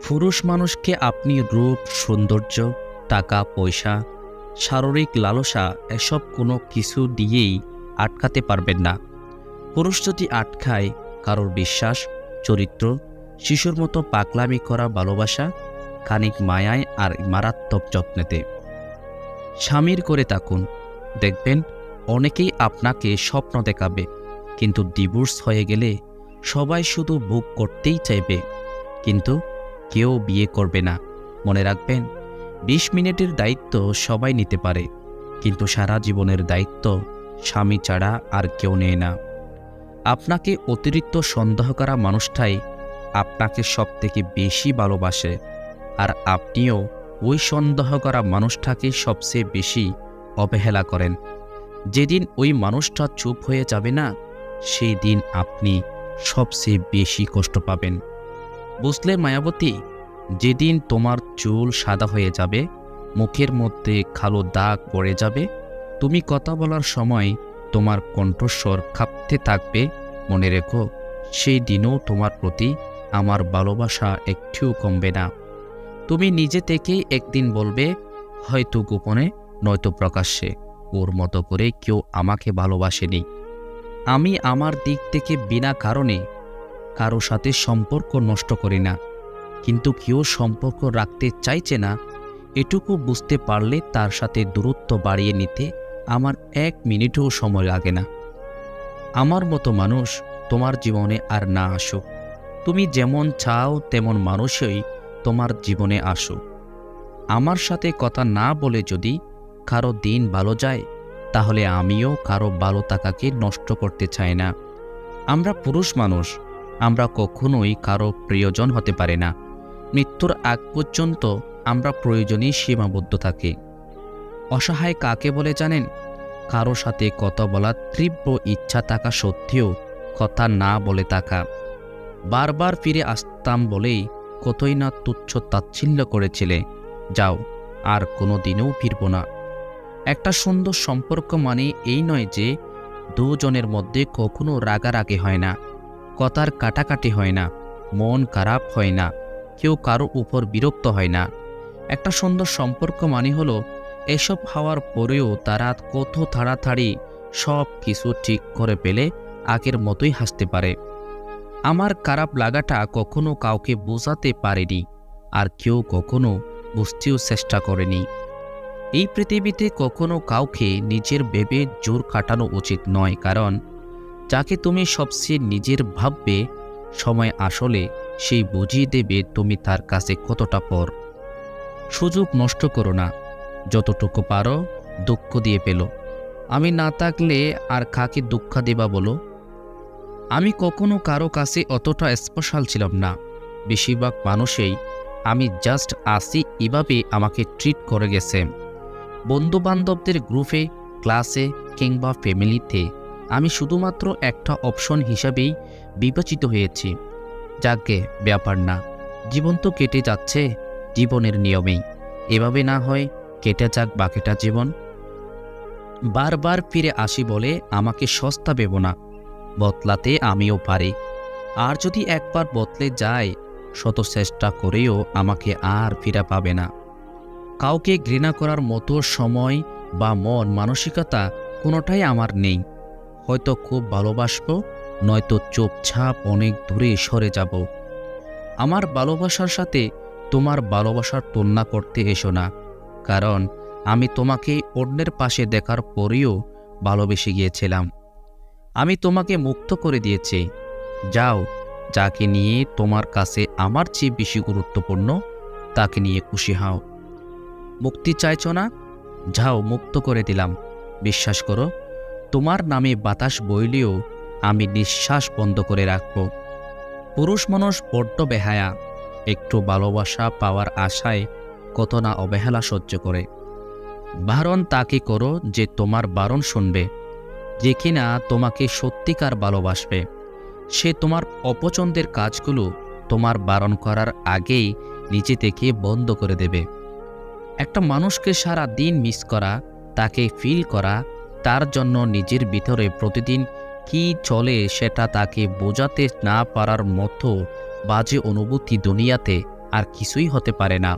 পুরুষ মানুষকে আপনি রূপ, সৌন্দর্য, টাকা পয়সা, শারীরিক লালসা এসব কোনো কিছু দিয়েই আটকাতে পারবেন না। পুরুষ যদি আটকায় কারোর বিশ্বাস, চরিত্র, শিশুর মতো পাগলামি করা ভালোবাসা, খানিক মায়ায় আর মারাত্মক যত্নেতে। স্বামীর করে তাকুন, দেখবেন অনেকেই আপনাকে স্বপ্ন দেখাবে, কিন্তু ডিভোর্স হয়ে গেলে সবাই শুধু বুক করতেই চাইবে, কিন্তু কেউ বিয়ে করবে না। মনে রাখবেন, 20 মিনিটের দায়িত্ব সবাই নিতে পারে, কিন্তু সারা জীবনের দায়িত্ব স্বামী ছাড়া আর কেউ নেয় না। আপনাকে অতিরিক্ত সন্দেহ করা মানুষটাই আপনাকে সবথেকে বেশি ভালোবাসে, আর আপনিও ওই সন্দেহ করা মানুষটাকে সবচেয়ে বেশি অবহেলা করেন। যেদিন ওই মানুষটা চুপ হয়ে যাবে না, সেই দিন আপনি সবচেয়ে বেশি কষ্ট পাবেন। বুঝলে মায়াবতী, যেদিন তোমার চুল সাদা হয়ে যাবে, মুখের মধ্যে কালো দাগ পড়ে যাবে, তুমি কথা বলার সময় তোমার কণ্ঠস্বর কাঁপতে থাকবে, মনে রেখো, সেই দিনও তোমার প্রতি আমার ভালোবাসা একটুও কমবে না। তুমি নিজে থেকেই একদিন বলবে, হয়তো গোপনে নয়তো প্রকাশ্যে, ওর মতো করে কেউ আমাকে ভালোবাসেনি। আমি আমার দিক থেকে বিনা কারণে কারো সাথে সম্পর্ক নষ্ট করি না, কিন্তু কেউ সম্পর্ক রাখতে চাইছে না, এটুকু বুঝতে পারলে তার সাথে দূরত্ব বাড়িয়ে নিতে আমার 1 মিনিটও সময় লাগে না। আমার মতো মানুষ তোমার জীবনে আর না আসুক। তুমি যেমন চাও তেমন মানুষই তোমার জীবনে আসুক। আমার সাথে কথা না বলে যদি কারো দিন ভালো যায়, তাহলে আমিও কারো ভালো থাকাকে নষ্ট করতে চাই না। আমরা পুরুষ মানুষ, আমরা কখনোই কারো প্রিয়জন হতে পারি না। মৃত্যুর আগ পর্যন্ত আমরা প্রয়োজনেই সীমাবদ্ধ থাকি। অসহায় কাকে বলে জানেন? কারো সাথে কথা বলার তীব্র ইচ্ছা থাকা সত্ত্বেও কথা না বলে থাকা। বারবার ফিরে আসতাম বলেই কতই না তুচ্ছ তাচ্ছিল্য করেছিলে, যাও, আর কোনো দিনেও ফিরব না। একটা সুন্দর সম্পর্ক মানে এই নয় যে দুজনের মধ্যে কখনো রাগারাগি হয় না, কথার কাটাকাটি হয় না, মন খারাপ হয় না, কেউ কারো উপর বিরক্ত হয় না। একটা সুন্দর সম্পর্ক মানে হলো এসব হওয়ার পরেও তারা কত তাড়াতাড়ি সব কিছু ঠিক করে পেলে আগের মতোই হাসতে পারে। আমার খারাপ লাগাটা কখনো কাউকে বোঝাতে পারেনি, আর কেউ কখনো বুঝতেও চেষ্টা করেনি। এই পৃথিবীতে কখনো কাউকে নিজের ভেবে জোর কাটানো উচিত নয়, কারণ যাকে তুমি সবচেয়ে নিজের ভাববে, সময় আসলে সেই বুঝিয়ে দেবে তুমি তার কাছে কতটা পর। সুযোগ নষ্ট করো না, যতটুকু পারো দুঃখ দিয়ে পেল। আমি না থাকলে আর কাকে দুঃখ দেবা বলো? আমি কখনো কারো কাছে অতটা স্পেশাল ছিলাম না। বেশিরভাগ মানুষই আমি জাস্ট আসি এভাবে আমাকে ট্রিট করে গেছে। বন্ধু বান্ধবদের গ্রুপে, ক্লাসে কিংবা ফ্যামিলিতে আমি শুধুমাত্র একটা অপশন হিসাবেই বিবেচিত হয়েছি। যাকে ব্যাপার না, জীবন তো কেটে যাচ্ছে, জীবনের নিয়মেই। এভাবে না হয় কেটে যাক বাকিটা জীবন। বারবার ফিরে আসি বলে আমাকে সস্তা ভেব না, বদলাতে আমিও পারি। আর যদি একবার বদলে যায়, শত চেষ্টা করেও আমাকে আর ফিরে পাবে না। কাউকে ঘৃণা করার মতো সময় বা মন মানসিকতা কোনোটাই আমার নেই। হয়তো খুব ভালোবাসবো, নয়তো চুপচাপ অনেক দূরে সরে যাব। আমার ভালোবাসার সাথে তোমার ভালোবাসার তুলনা করতে এসো না, কারণ আমি তোমাকে অন্যের পাশে দেখার পরেও ভালোবেসে গিয়েছিলাম। আমি তোমাকে মুক্ত করে দিয়েছি। যাও, যাকে নিয়ে তোমার কাছে আমার চেয়ে বেশি গুরুত্বপূর্ণ তাকে নিয়ে খুশি হও। মুক্তি চাইছ না? যাও, মুক্ত করে দিলাম। বিশ্বাস করো, তোমার নামে বাতাস বইলেও আমি নিঃশ্বাস বন্ধ করে রাখব। পুরুষ মানুষ বড্ড বেহায়া, একটু ভালোবাসা পাওয়ার আশায় কত না অবহেলা সহ্য করে। বারণ তাকে করো যে তোমার বারণ শুনবে, যে কিনা তোমাকে সত্যিকার ভালোবাসবে। সে তোমার অপছন্দের কাজগুলো তোমার বারণ করার আগেই নিজে থেকে বন্ধ করে দেবে। একটা মানুষকে সারা দিন মিস করা, তাকে ফিল করা, তার জন্য নিজের ভিতরে প্রতিদিন কি চলে সেটা তাকে বোঝাতে না পারার মতো বাজে অনুভূতি দুনিয়াতে আর কিছুই হতে পারে না।